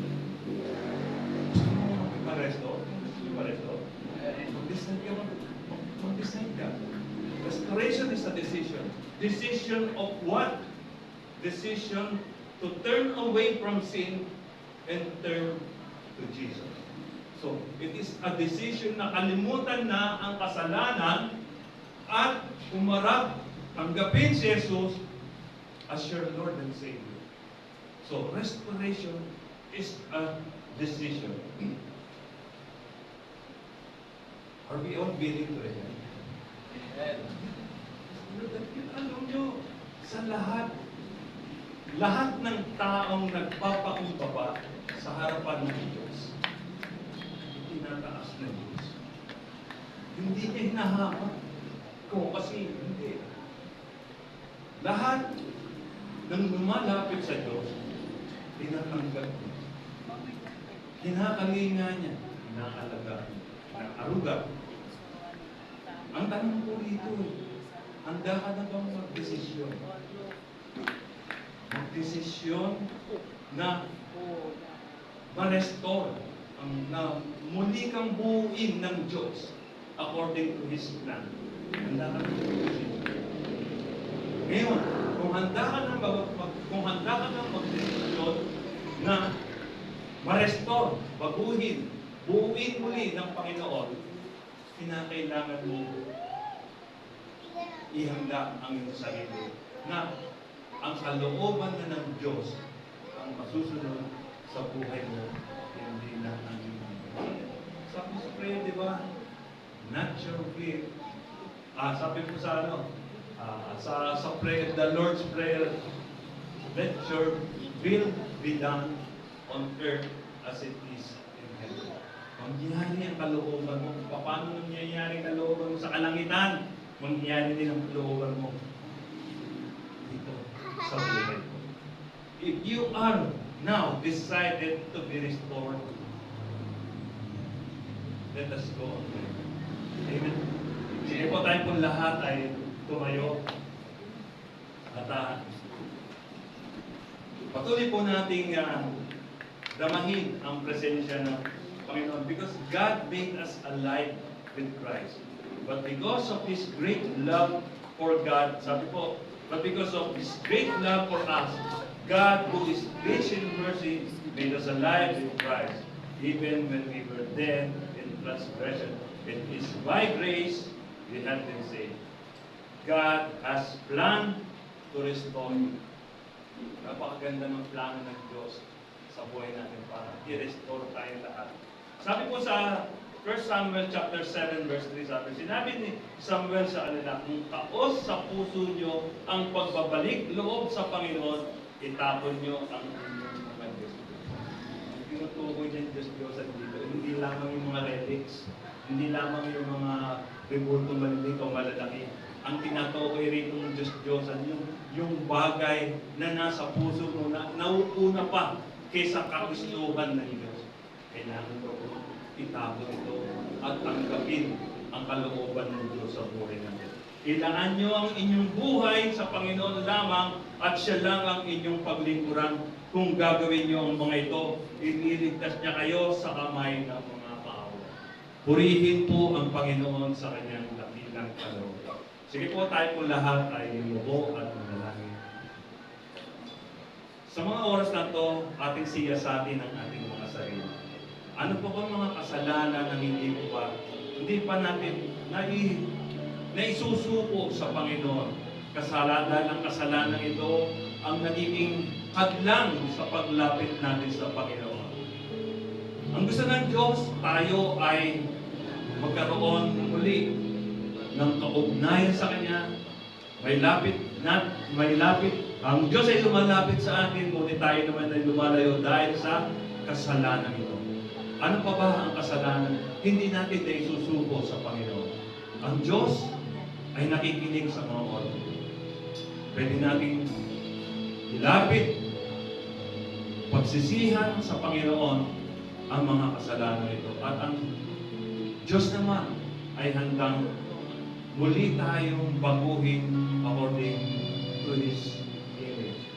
Gusto mo mag-resto? Gusto mo mag-resto? Mag-decide ka. Mag-decide ka. Restoration is a decision. Decision of what? Decision to turn away from sin and turn to Jesus. So, it is a decision na kalimutan na ang kasalanan at umarap, tanggapin si Jesus as your Lord and Savior. So, restoration is a decision. Are we all willing to repent? Alam nyo, sa lahat ng taong nagpapakumbaba sa harapan ng Diyos, tinataas ng Diyos. Hindi niya hinahamak ko kasi hindi. Lahat ng lumalapit sa Diyos, tinatanggap niya. Kinakalinga niya, inaalaga, inaaruga. Ang tanong ko rito, handa ka na bang magdesisyon? Magdesisyon na ma-restore, na muli kang buuin ng Diyos according to His plan. Handa ka na magdesisyon. Ngayon, kung handa ka na magdesisyon na ma-restore, baguhin, buuin muli ng Panginoon, kinakailangan mo ihanda ang iyong sarili na ang kalooban na ng Diyos ang masusunod sa buhay mo, hindi na ang iyong. Sabi sa prayer, di ba? Not your will. Sabi po sa sa prayer, the Lord's Prayer, let your will be done on earth as it is in heaven. Mangyayari ang kalooban mo. Paano nangyayari ang kalooban mo sa kalangitan? Mangyayari din ang kalooban mo dito sa buhay mo. If you are now decided to be restored, let us go on. Amen. Sige po tayo kung lahat ay tumayo at patuloy po nating damahin ang presensya ng Panginoon because God made us alive with Christ. But because of His great love for God, sabi po, but because of His great love for us, God, who is rich in mercy, made us alive with Christ, even when we were dead in transgression. It is by grace we have been saved. God has planned to restore you. Napakaganda ng plano ng Diyos sa buhay natin para i-restore tayo lahat. Sabi po sa 1 Samuel chapter 7 verse 3, sinabi ni Samuel sa kanila, kung taos sa puso nyo ang pagbabalik loob sa Panginoon, itapon nyo ang inyong mga Diyos. Ang tinutukoy ng Diyos dito, hindi lamang yung mga relics, hindi lamang yung mga rebultong maliliit o malalaki. Ang tinatukoy rito ng Diyos-Diyosan, yung bagay na nasa puso mo na nauuna pa kaysa kagustuhan ng Diyos. Kailangan ko itapon ito at tanggapin ang kalooban ng Diyos sa buhay natin. Ilaan nyo ang inyong buhay sa Panginoon lamang at siya lang ang inyong paglingkuran. Kung gagawin nyo ang mga ito, ililigtas niya kayo sa kamay ng mga kaaway. Purihin po ang Panginoon sa kanyang dakilang kalooban. Sige po, tayo po lahat ay lumubo at manalangin. Sa mga oras na ito, ating siyasatin ang ating mga sarili. Ano po ba mga kasalanan na hindi pa natin na isusuko sa Panginoon. Kasalanan ng kasalanan ito ang nagiging hadlang sa paglapit natin sa Panginoon. Ang gusto ng Diyos, tayo ay magkaroon muli ng kaugnayan sa Kanya. May lapit. Ang Diyos ay lumalapit sa atin, ngunit tayo naman ay lumalayo dahil sa kasalanan ito. Ano pa ba ang kasalanan? Hindi natin na isusuko sa Panginoon. Ang Diyos ay nakikinig sa mga oras. Pwede natin ilapit, pagsisihan sa Panginoon ang mga kasalanan ito. At ang Diyos naman ay handang muli tayong baguhin according to His image.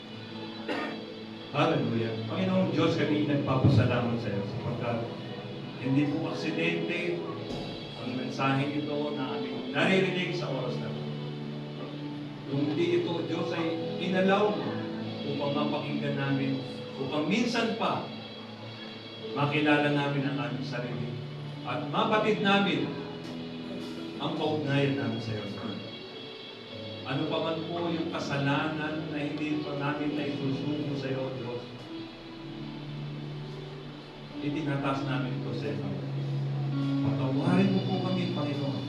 Hallelujah. Panginoong Diyos, kami nagpapasalamat sa iyo sapagkat hindi po aksidente ang mensaheng ito na aming naririnig sa oras na ito. Kung hindi ito, Diyos ay inalaw mo upang mapakinggan namin, upang minsan pa makilala namin ang aming sarili at mabatid namin ang kaugnayan namin sa iyo. Ano pa man po yung kasalanan na hindi pa namin na isusuko sa iyo, Diyos, itinataas namin ito sa iyo. Patawarin mo po kami, Panginoon,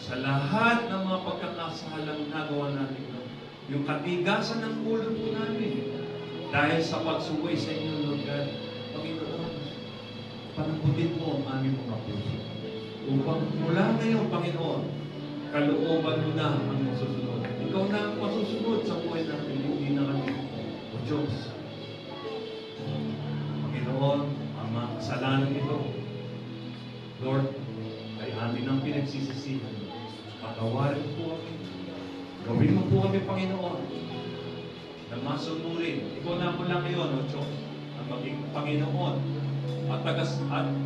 sa lahat ng mga pagkakasalang nagawa natin. Yung katigasan ng ulo po namin dahil sa pagsuway sa inyo, Lord God. Panginoon, panagutin mo ang aming mga puso. Upang mula ngayon, Panginoon, kalooban mo na ang masusunod. Ikaw na ang masusunod sa buhay natin, hindi na kami. O Diyos, Panginoon, ang mga kasalanan ito, Lord, ay amin ang pinagsisisihan. Patawarin po kami. Gawin mo po kami, Panginoon, na masunurin. Ikaw na mo lang ngayon, O Diyos, ang maging Panginoon. At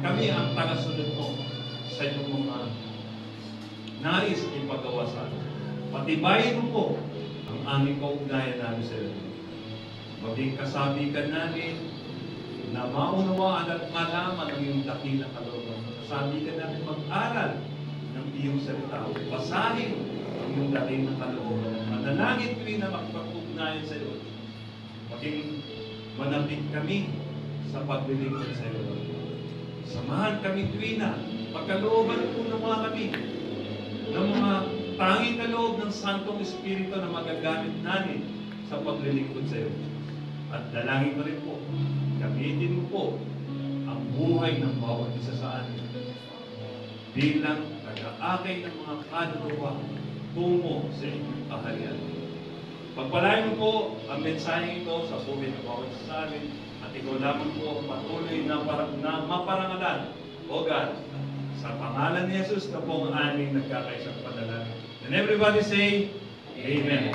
kami ang tagasunod mo sa inyong mga nais ipagawa sa atin. Patibayin mo po ang aming kaugnayan namin sa iyo. Maging kasabikan namin na maunawaan at malaman ang iyong dakilang kalooban. Kasabikan namin mag-aral ng iyong salita. Basahin ang iyong dakilang kalooban. Manalangin kami na makipag-ugnayan sa iyo. Maging manapit kami sa paglilingkod sa iyo. Samahan kami tuwina. Pagkalooban po naman kami ng mga tanging kaloob ng Santong Espiritu na magagamit namin sa paglilingkod sa iyo. At dalangin ko rin po, gamitin mo po ang buhay ng bawat isa sa atin bilang nag-aakay ng mga kaluluwa tungo sa inyong kaharian. Pagpalain mo po ang mensaheng ito sa buhay ng bawat isa sa amin at ikaw lamang po ang patuloy na maparangalan, O God, sa pangalan ni Jesus na po ang aming nagkakaisang panalangin. And everybody say, Amen.